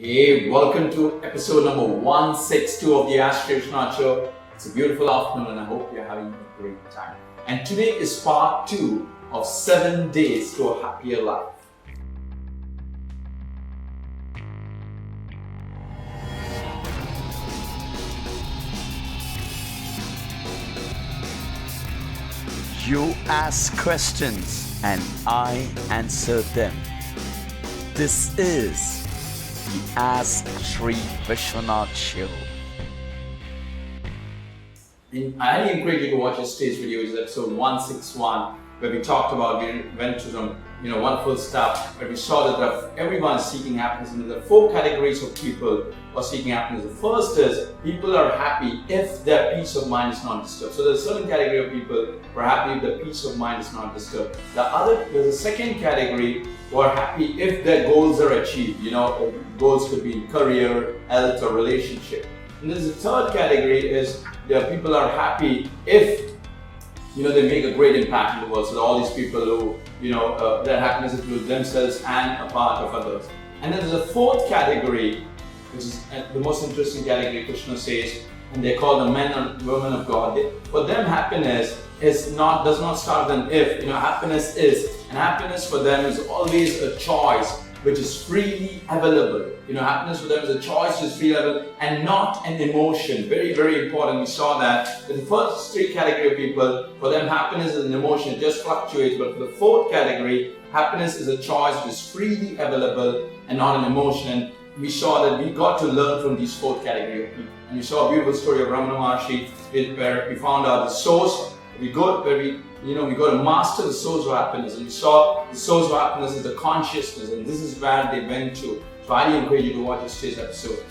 Hey, welcome to episode number 162 of the Vishwanath Show. It's a beautiful afternoon and I hope you're having a great time. And today is part 2 of 7 days to a happier life. You ask questions and I answer them. This is the Ask Sri Vishwanath Show. I highly encourage you to watch yesterday's video, which is episode 161, where we talked about, we went through some wonderful stuff, where we saw that everyone is seeking happiness, and there are 4 categories of people who are seeking happiness. The first is people are happy if their peace of mind is not disturbed. So there's a certain category of people who are happy if their peace of mind is not disturbed. There's a second category who are happy if their goals are achieved. Goals could be in career, health, or relationship. And there's a third category is people are happy if they make a great impact in the world. So all these people who their happiness includes themselves and a part of others. And then there's a fourth category, which is the most interesting category. Krishna says, and they call the men and women of God. For them, happiness does not start with an if. Happiness is, and happiness for them is always a choice which is freely available. Happiness for them is a choice which is freely available and not an emotion. Very, very important. We saw that the first 3 category of people, for them happiness is an emotion, it just fluctuates. But for the fourth category, happiness is a choice which is freely available and not an emotion. And we saw that we got to learn from these 4 category of people. And we saw a beautiful story of Ramana Maharshi, where we found out the source. We got to master the source of happiness, and we saw the source of happiness is the consciousness, and this is where they went to. So I highly encourage you to watch yesterday's episode.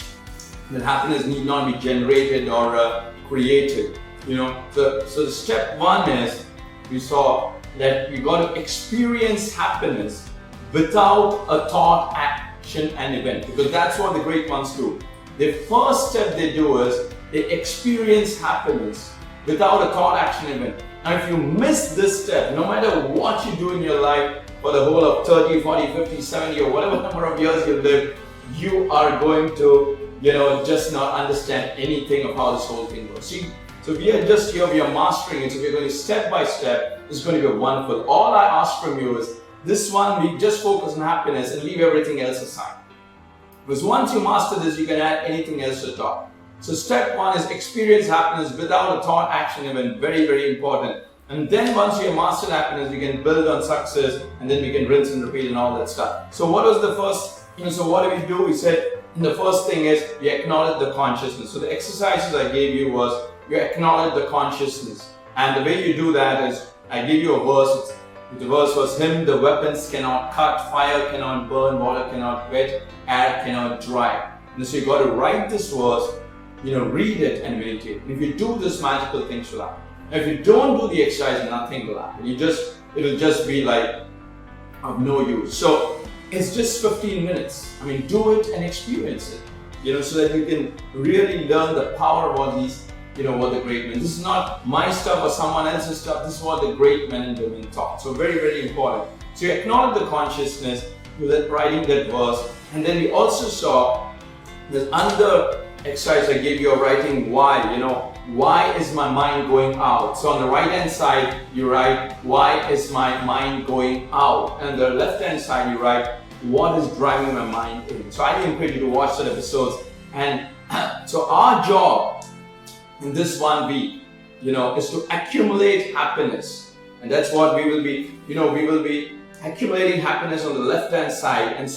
That happiness need not be generated or created. So the step 1 is we saw that we got to experience happiness without a thought, action, and event, because that's what the great ones do. The first step they do is they experience happiness without a thought, action, event. Now if you miss this step, no matter what you do in your life for the whole of 30, 40, 50, 70 or whatever number of years you live, you are going to just not understand anything of how this whole thing works. So we are just here, we are mastering it, so we're going step by step. It's going to be wonderful. All I ask from you is this one, we just focus on happiness and leave everything else aside. Because once you master this, you can add anything else to talk. So step 1 is experience happiness without a thought, action, event. Very, very important. And then once you have mastered happiness, we can build on success, and then we can rinse and repeat and all that stuff. So what was the first, so what do we do? We said the first thing is we acknowledge the consciousness. So the exercises I gave you was you acknowledge the consciousness. And the way you do that is I give you a verse. The verse was, him the weapons cannot cut, fire cannot burn, water cannot wet, air cannot dry. And so you got to write this verse, read it and meditate. And if you do this, magical things will happen. If you don't do the exercise, nothing will happen. It'll just be like of no use. So it's just 15 minutes. Do it and experience it. So that you can really learn the power of all these, what the great men. This is not my stuff or someone else's stuff. This is what the great men and women taught. So very, very important. So you acknowledge the consciousness with writing that verse. And then we also saw this another exercise I gave you of writing why. Why is my mind going out? So on the right hand side you write, why is my mind going out? And on the left hand side you write, what is driving my mind in? So I encourage you to watch that episodes. And so our job in this 1 week, is to accumulate happiness. And that's what we will be, we will be accumulating happiness on the left hand side, and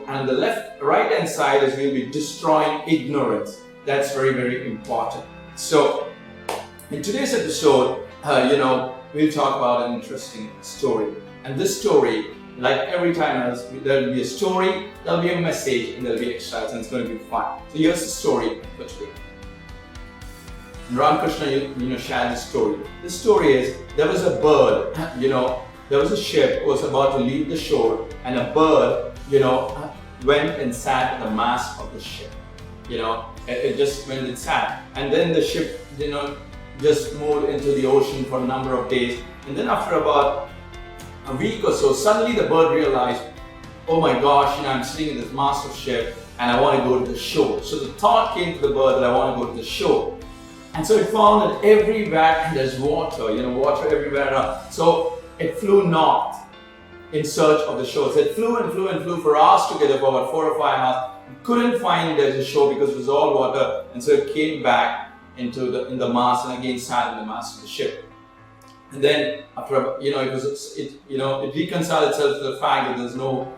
on the right hand side is we'll be destroying ignorance. That's very, very important. So in today's episode, we'll talk about an interesting story. And this story, like every time else, there'll be a story, there'll be a message, and there'll be exercise, and it's going to be fun. So here's the story for today. And Ramakrishna, shared this story. The story is, there was a bird, there was a ship that was about to leave the shore, and a bird, went and sat at the mast of the ship. It just went and sat. And then the ship, just moved into the ocean for a number of days. And then after about a week or so, suddenly the bird realized, oh my gosh, I'm sitting in this massive ship and I want to go to the shore. So the thought came to the bird that I want to go to the shore. And so it found that everywhere there's water, water everywhere around. So it flew north in search of the shore. So it flew and flew and flew for hours together, for about 4 or 5 hours. It couldn't find there's a shore because it was all water. And so it came back in the mast and again sat in the mast of the ship. And then after it reconciled itself to the fact that there's no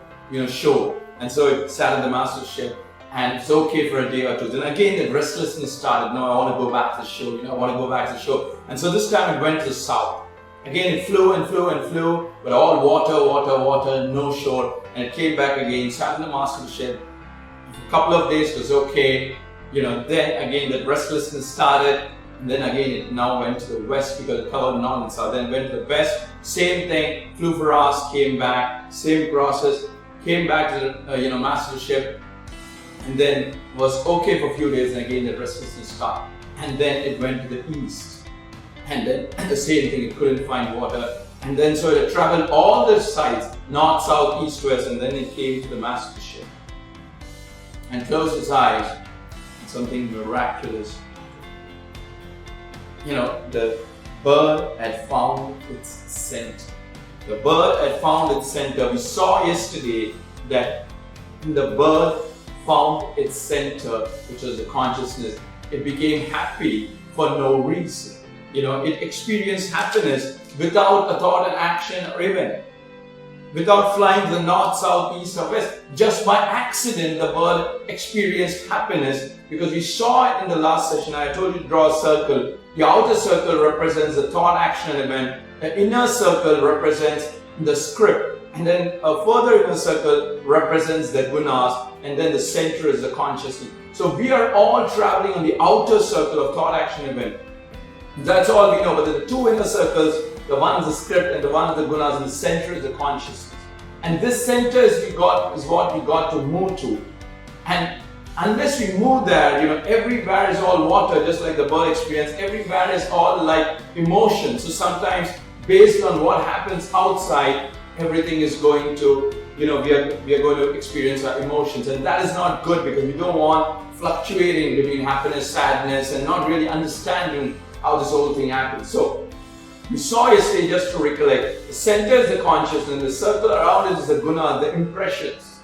shore. And so it sat in the mast of the ship. And it's okay for a day or two. Then again, the restlessness started. No, I want to go back to the shore. I want to go back to the shore. And so this time it went to the south. Again, it flew and flew and flew, but all water, no shore. And it came back again, sat in the mast of the ship. For a couple of days it was okay. Then again, that restlessness started. And then again, it now went to the west because it covered north and south. Then went to the west. Same thing. Flew for hours, came back. Same process. Came back to the mast of the ship. And then was okay for a few days, and again the restlessness started. And then it went to the east. And then the same thing, it couldn't find water. And then so it traveled all the sides, north, south, east, west, and then it came to the mast of the ship. And closed its eyes, and something miraculous. The bird had found its center. The bird had found its center. We saw yesterday that the bird found its center, which was the consciousness. It became happy for no reason. It experienced happiness without a thought and action or event. Without flying to the north, south, east or west. Just by accident, the bird experienced happiness because we saw it in the last session. I told you to draw a circle. The outer circle represents the thought, action and event. The inner circle represents the script. And then a further inner circle represents the gunas, and then the center is the consciousness. So we are all traveling on the outer circle of thought, action, event. That's all we know. But the two inner circles, the one is the script and the one is the gunas, and the center is the consciousness. And this center is what we got to move to. And unless we move there, everywhere is all water, just like the bird experience. Everywhere is all like emotion. So sometimes based on what happens outside, everything is going to, we are going to experience our emotions, and that is not good because we don't want fluctuating between happiness, sadness, and not really understanding how this whole thing happens. So we saw yesterday, just to recollect, the center is the consciousness, the circle around it is the guna, the impressions,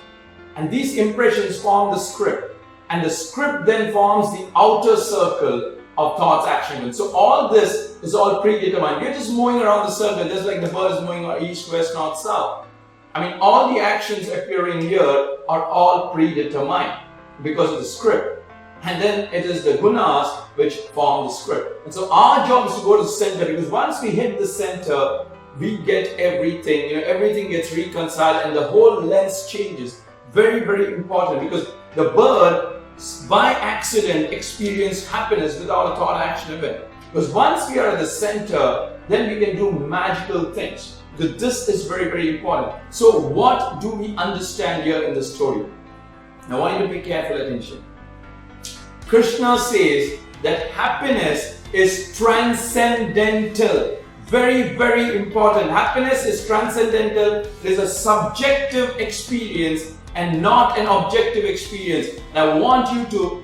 and these impressions form the script, and the script then forms the outer circle of thoughts, action. So all this is all predetermined. We're just moving around the circle, just like the bird is moving east, west, north, south. All the actions appearing here are all predetermined because of the script. And then it is the gunas which form the script. And so our job is to go to the center, because once we hit the center, we get everything, everything gets reconciled and the whole lens changes. Very, very important, because the bird by accident experienced happiness without a thought, action, event. Because once we are at the center, then we can do magical things. Because this is very, very important. So what do we understand here in the story? I want you to pay careful attention. Krishna says that happiness is transcendental. Very, very important. Happiness is transcendental. It is a subjective experience and not an objective experience. And I want you to,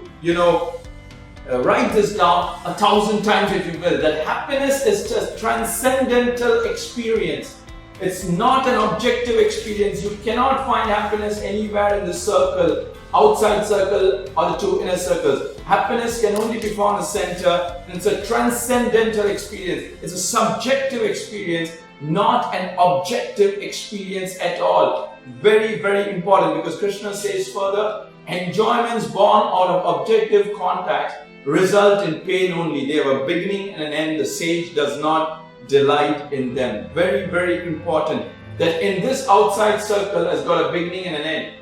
write this down 1,000 times if you will, that happiness is just transcendental experience. It's not an objective experience. You cannot find happiness anywhere in the circle, outside circle or the two inner circles. Happiness can only be found in the center, and it's a transcendental experience. It's a subjective experience, not an objective experience at all. Very, very important, because Krishna says further, enjoyments born out of objective contact result in pain only. They have a beginning and an end. The sage does not delight in them. Very, very important that in this outside circle has got a beginning and an end.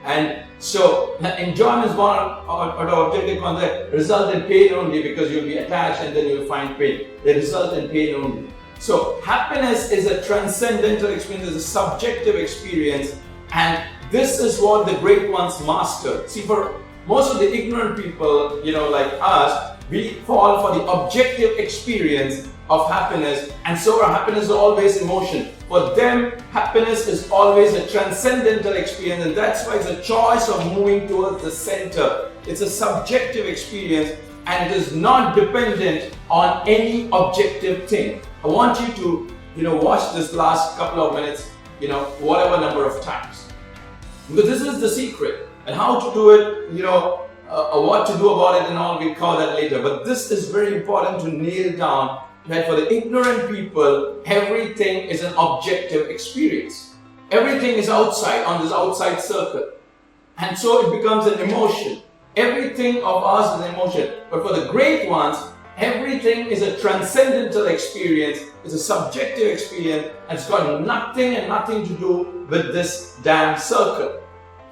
And so the enjoyments born out of objective contact result in pain only, because you'll be attached and then you'll find pain. They result in pain only. So happiness is a transcendental experience, it's a subjective experience, and this is what the great ones mastered. See, for most of the ignorant people, like us, we fall for the objective experience of happiness, and so our happiness is always emotion. For them, happiness is always a transcendental experience, and that's why it's a choice of moving towards the center. It's a subjective experience, and it is not dependent on any objective thing. I want you to, watch this last couple of minutes, whatever number of times. Because this is the secret. And how to do it, what to do about it and all, we'll cover that later. But this is very important to nail down, that for the ignorant people, everything is an objective experience. Everything is outside, on this outside circle. And so it becomes an emotion. Everything of us is an emotion. But for the great ones, everything is a transcendental experience. It's a subjective experience. And it's got nothing to do with this damn circle.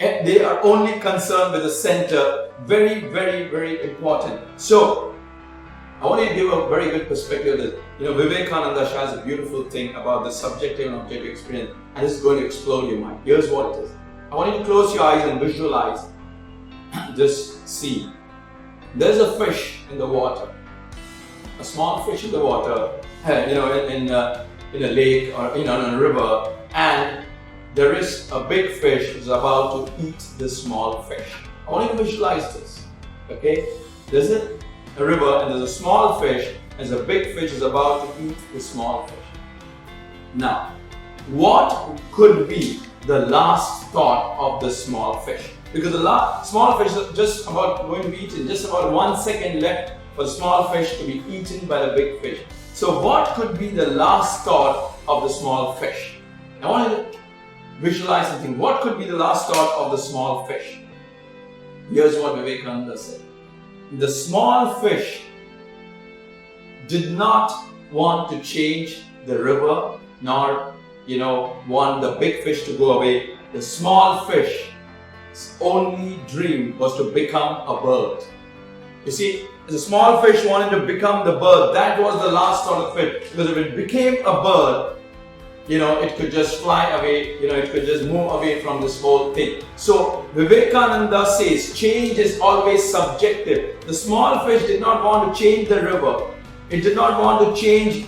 And they are only concerned with the center. Very, very, very important. So, I want you to give a very good perspective that, Vivekananda shares a beautiful thing about the subjective and objective experience, and this is going to explode your mind. Here's what it is. I want you to close your eyes and visualize this scene. There's a fish in the water, a small fish in the water, in a lake or in a river, and there is a big fish who's about to eat this small fish. I want you to visualize this. Okay? There's a river and there's a small fish, and the big fish is about to eat the small fish. Now, what could be the last thought of the small fish? Because the small fish is just about going to be eaten, just about 1 second left for the small fish to be eaten by the big fish. So what could be the last thought of the small fish? I want you to visualize and think, what could be the last thought of the small fish? Here's what Vivekananda said. The small fish did not want to change the river, nor, want the big fish to go away. The small fish's only dream was to become a bird. You see, the small fish wanted to become the bird. That was the last thought of it. Because if it became a bird, it could just fly away, it could just move away from this whole thing. So Vivekananda says change is always subjective. The small fish did not want to change the river. It did not want to change,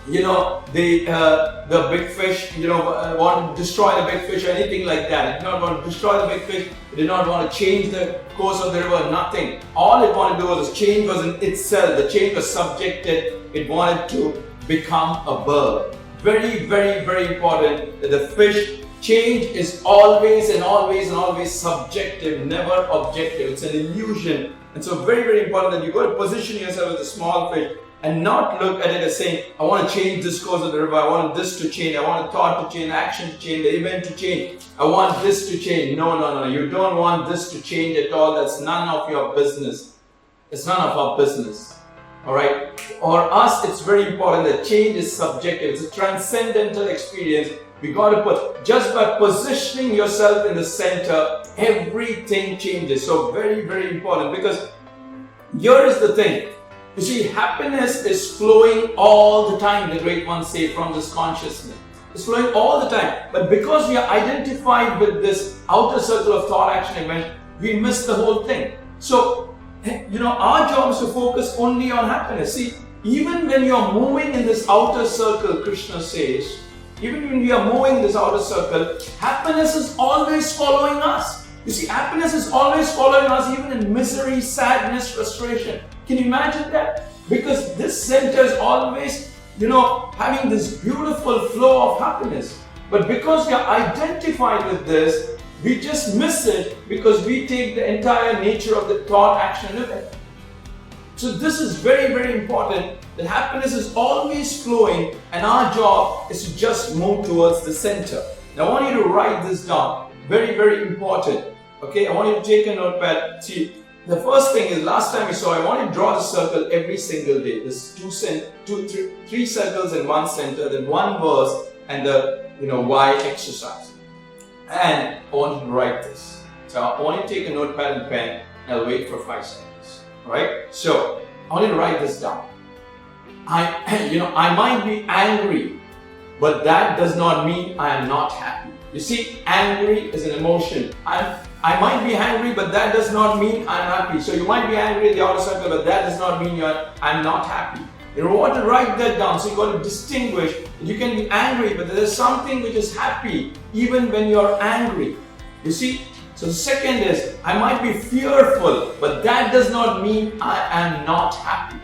the big fish, want to destroy the big fish or anything like that. It did not want to destroy the big fish. It did not want to change the course of the river, nothing. All it wanted to do was change was in itself. The change was subjective. It wanted to become a bird. Very, very, very important that the fish change is always and always and always subjective, never objective. It's an illusion. And so very, very important that you got to position yourself as a small fish and not look at it as saying, I want to change this course of the river, I want this to change, I want a thought to change, action to change, the event to change, I want this to change. No, you don't want this to change at all. That's none of your business. It's none of our business. Alright? For us, it's very important that change is subjective. It's a transcendental experience. We got to put, just by positioning yourself in the center, everything changes. So very, very important, because here is the thing. You see, happiness is flowing all the time, the great ones say, from this consciousness. It's flowing all the time. But because we are identified with this outer circle of thought, action, event, we miss the whole thing. So, our job is to focus only on happiness. See, even when you're moving in this outer circle, Krishna says, even when we are moving in this outer circle, happiness is always following us. You see, happiness is always following us, even in misery, sadness, frustration. Can you imagine that? Because this center is always, having this beautiful flow of happiness. But because we are identified with this, we just miss it because we take the entire nature of the thought, action, and event. So this is very, very important, that happiness is always flowing and our job is to just move towards the center. Now I want you to write this down. Very, very important. Okay, I want you to take a notepad. See, the first thing is, last time we saw, I want you to draw the circle every single day. There's three circles in one center, then one verse and the why exercise. And I want you to write this. So I want you to take a notepad and pen, and I'll wait for 5 seconds. Alright? So I want you to write this down. I might be angry, but that does not mean I am not happy. You see, angry is an emotion. I might be angry, but that does not mean I'm happy. So you might be angry in the outer circle, but that does not mean I'm not happy. You want to write that down. So you got to distinguish. You can be angry, but there is something which is happy even when you are angry. You see? So the second is, I might be fearful, but that does not mean I am not happy.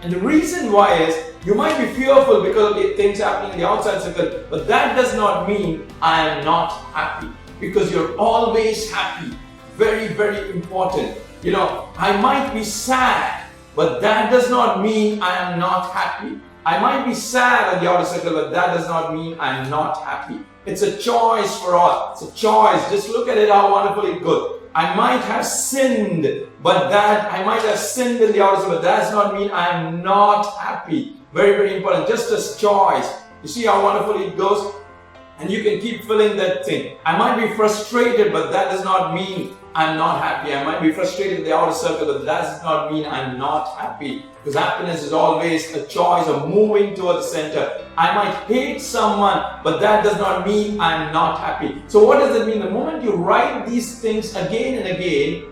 And the reason why is, you might be fearful because of the things happening in the outside circle, but that does not mean I am not happy. Because you're always happy. Very, very important. I might be sad, but that does not mean I am not happy. I might be sad on the outer circle, but that does not mean I am not happy. It's a choice for all. It's a choice. Just look at it, how wonderfully good. I might have sinned, but I might have sinned in the outer circle, but that does not mean I am not happy. Very, very important. Just a choice. You see how wonderfully it goes? And you can keep filling that thing. I might be frustrated, but that does not mean I'm not happy. I might be frustrated in the outer circle, but that does not mean I'm not happy. Because happiness is always a choice of moving toward the center. I might hate someone, but that does not mean I'm not happy. So what does it mean? The moment you write these things again and again,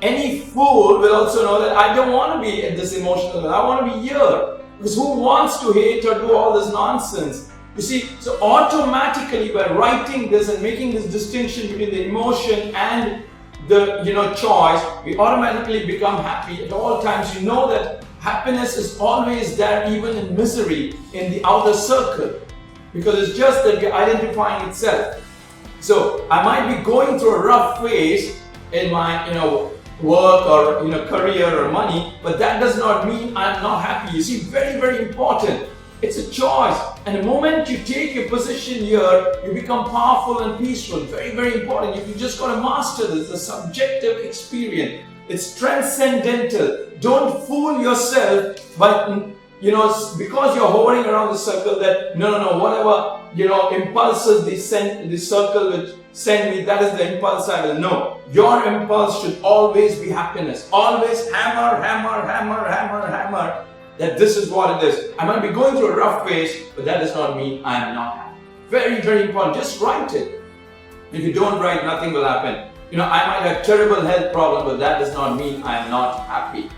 any fool will also know that I don't want to be at this emotional level. I want to be here. Because who wants to hate or do all this nonsense? You see, so automatically by writing this and making this distinction between the emotion and the choice, we automatically become happy at all times. You know that happiness is always there, even in misery, in the outer circle, because it's just that we're identifying itself. So I might be going through a rough phase in my work or career or money, but that does not mean I'm not happy. You see, very, very important. It's a choice. And the moment you take your position here, you become powerful and peaceful. Very, very important. You just got to master this. The subjective experience. It's transcendental. Don't fool yourself by, because you're hovering around the circle that, whatever, impulses the circle which send me, that is the impulse I will know. Your impulse should always be happiness. Always hammer, hammer, hammer, hammer, hammer. That this is what it is. I might be going through a rough phase, but that does not mean I am not happy. Very, very important. Just write it. If you don't write, nothing will happen. I might have terrible health problem, but that does not mean I am not happy.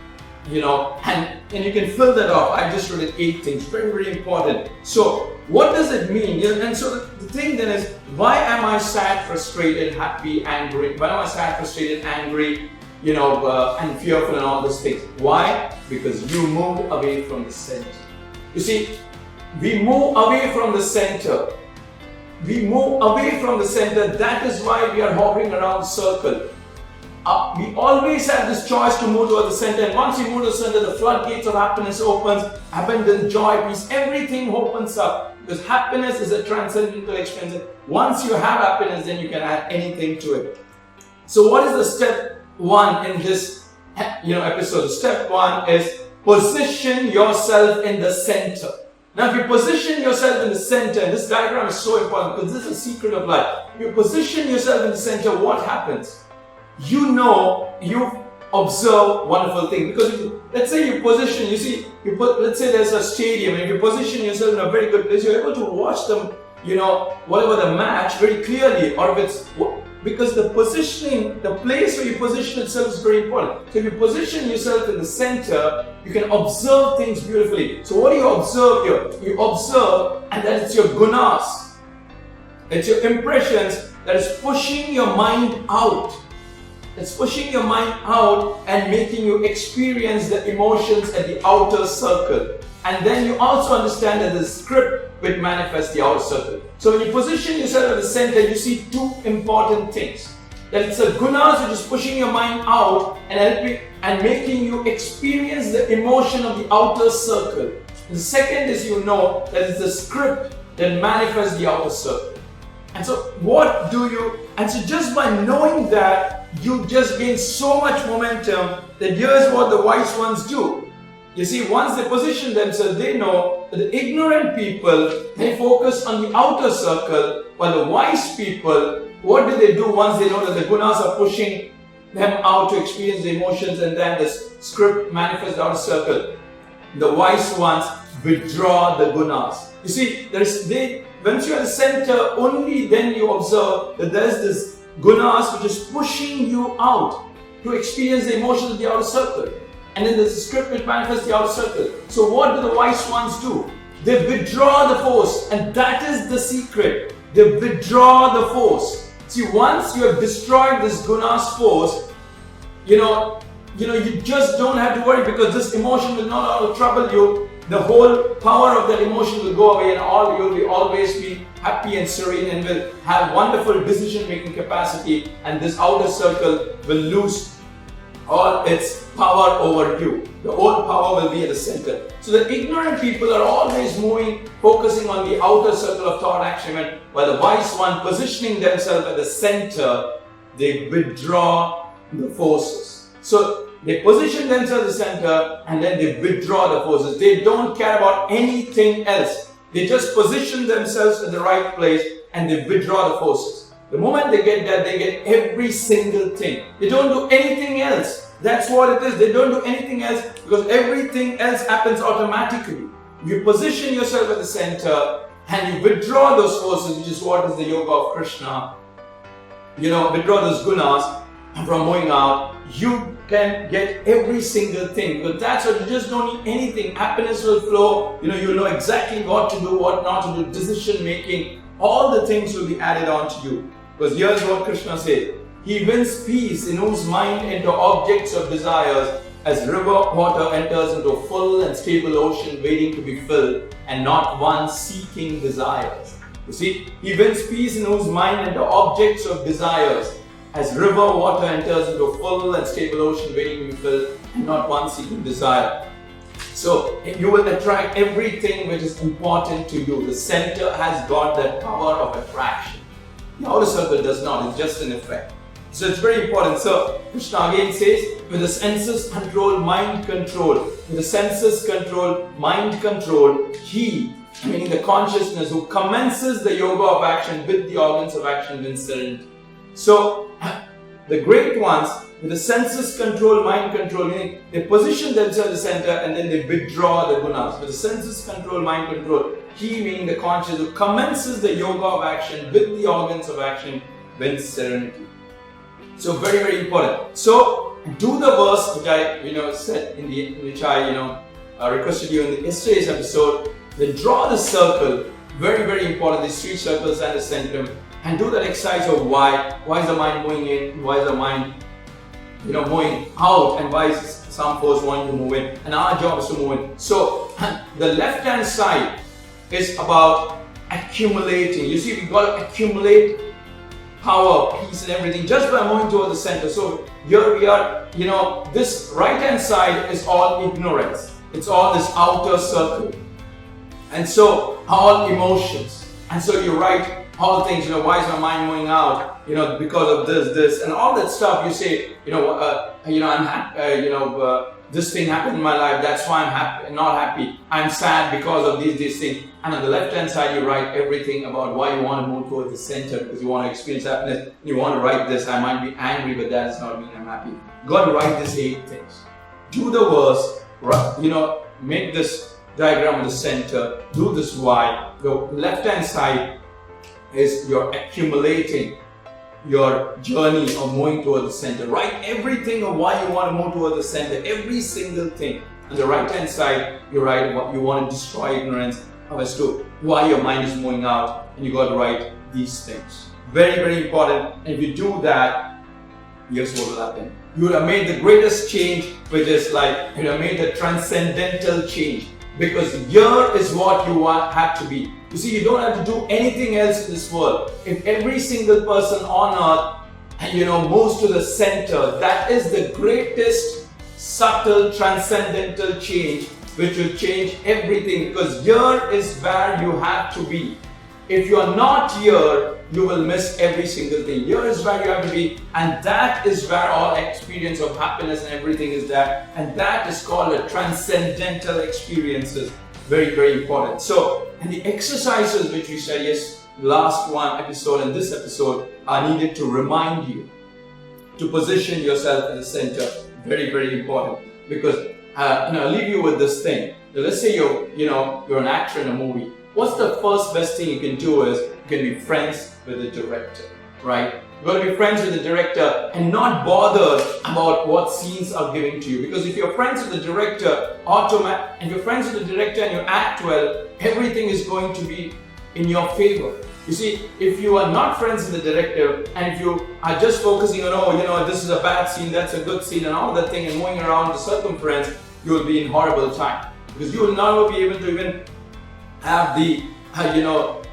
And you can fill that off. I just wrote it 8 things. Very, very important. So what does it mean? And so the thing then is, why am I sad, frustrated, happy, angry? Why am I sad, frustrated, angry, and fearful and all those things? Why? Because you move away from the center. You see, we move away from the center. We move away from the center. That is why we are hovering around the circle. We always have this choice to move toward the center. And once you move to the center, the floodgates of happiness opens. Abundance, joy, peace, everything opens up. Because happiness is a transcendental experience. Once you have happiness, then you can add anything to it. So what is the step 1 in this episode? Step 1 is position yourself in the center. Now if you position yourself in the center, and this diagram is so important because this is the secret of life. If you position yourself in the center, what happens? You observe wonderful things. Because let's say you position, let's say there's a stadium, and if you position yourself in a very good place, you're able to watch them, whatever the match very clearly, or if it's because the positioning, the place where you position itself is very important. So if you position yourself in the center, you can observe things beautifully. So what do you observe here? You observe, and that it's your gunas. It's your impressions that is pushing your mind out. It's pushing your mind out and making you experience the emotions at the outer circle. And then you also understand that the script which manifests the outer circle. So when you position yourself at the center, you see 2 important things. That it's a gunas which is pushing your mind out and making you experience the emotion of the outer circle. The second is that it's the script that manifests the outer circle. And so so just by knowing that, you just gain so much momentum that here's what the wise ones do. You see, once they position themselves, they know that the ignorant people, they focus on the outer circle, while the wise people, what do once they know that the gunas are pushing them out to experience the emotions, and then the script manifests the outer circle? The wise ones withdraw the gunas. You see, once you're at the center, only then you observe that there's this gunas which is pushing you out to experience the emotions of the outer circle. And then there's a script which manifests the outer circle. So what do the wise ones do? They withdraw the force, and that is the secret. They withdraw the force. See, once you have destroyed this guna's force, you just don't have to worry, because this emotion will not trouble you. The whole power of that emotion will go away, and you'll be always be happy and serene, and will have wonderful decision-making capacity, and this outer circle will lose all its power over you. The whole power will be at the center. So the ignorant people are always focusing on the outer circle of thought action, while the wise one, positioning themselves at the center, they withdraw the forces. So they position themselves at the center, and then they withdraw the forces. They don't care about anything else. They just position themselves in the right place, and they withdraw the forces. The moment they get that, they get every single thing. They don't do anything else. That's what it is. They don't do anything else, because everything else happens automatically. You position yourself at the center and you withdraw those forces, which is what is the yoga of Krishna. Withdraw those gunas from moving out. You can get every single thing, because that's what you just don't need anything. Happiness will flow. You'll know exactly what to do, what not to do, decision making. All the things will be added on to you. Because here's what Krishna says. He wins peace in whose mind into objects of desires, as river water enters into a full and stable ocean waiting to be filled, and not one seeking desires. You see, he wins peace in whose mind into objects of desires, as river water enters into a full and stable ocean waiting to be filled, and not one seeking desire. So you will attract everything which is important to you. The center has got that power of attraction. The outer circle does not, it's just an effect. So it's very important. So Krishna again says, with the senses control, mind control. With the senses control, mind control, he, meaning the consciousness who commences the yoga of action with the organs of action wins serenity. So the great ones, with the senses control, mind control, meaning they position themselves at the center and then they withdraw the gunas. With the senses control, mind control, he, meaning the conscious who commences the yoga of action with the organs of action wins serenity. So very, very important. So do the verse which I said which I requested you in yesterday's episode. Then draw the circle. Very, very important. These three circles and the centrum. And do that exercise of why. Why is the mind moving in? Why is the mind moving out? And why is some force wanting to move in? And our job is to move in. So the left hand side is about accumulating. You see, we've got to accumulate power, peace and everything just by moving towards the center. So here we are, this right hand side is all ignorance. It's all this outer circle. And so all emotions. And so you write all things, why is my mind moving out? Because of this, and all that stuff. You say, I'm happy, this thing happened in my life, that's why I'm happy, not happy. I'm sad because of these things. And on the left hand side, you write everything about why you want to move towards the center, because you want to experience happiness. You want to write this, I might be angry, but that does not mean I'm happy. Got to write these 8 things. Do the verse, make this diagram of the center, do this why. The left hand side is you're accumulating your journey of moving towards the center. Write everything of why you want to move towards the center, every single thing. On the right hand side, you write what you want to destroy ignorance as to why your mind is moving out, and you got to write these things. Very, very important. And if you do that, here's what will happen. You would have made the greatest change, which is like you have made the transcendental change. Because here is what you have to be. You see, you don't have to do anything else in this world. If every single person on earth, moves to the center, that is the greatest subtle transcendental change, which will change everything. Because here is where you have to be. If you are not here, you will miss every single thing. Here is where you have to be, and that is where all experience of happiness and everything is there. And that is called a transcendental experiences. Very, very important. So, and the exercises which we said, last one episode and this episode are needed to remind you to position yourself in the center. Very, very important. Because I'll leave you with this thing. So let's say you're an actor in a movie. What's the first best thing you can do is you can be friends with the director, right? You've got to be friends with the director and not bothered about what scenes are given to you. Because if you're friends with the director, and you're friends with the director and you act well, everything is going to be in your favor. You see, if you are not friends with the director and if you are just focusing on, oh, this is a bad scene, that's a good scene and all that thing and moving around the circumference, you will be in horrible time. Because you will not be able to even have the,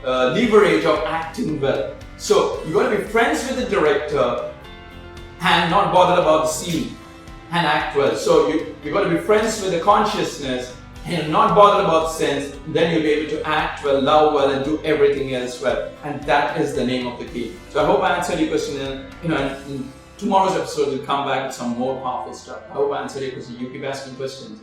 leverage of acting well. So you got to be friends with the director and not bothered about the scene and act well. So you got to be friends with the consciousness and not bothered about sense. Then you'll be able to act well, love well, and do everything else well. And that is the name of the key. So I hope I answered your question. And in tomorrow's episode, we'll come back with some more powerful stuff. I hope I answered your question. You keep asking questions.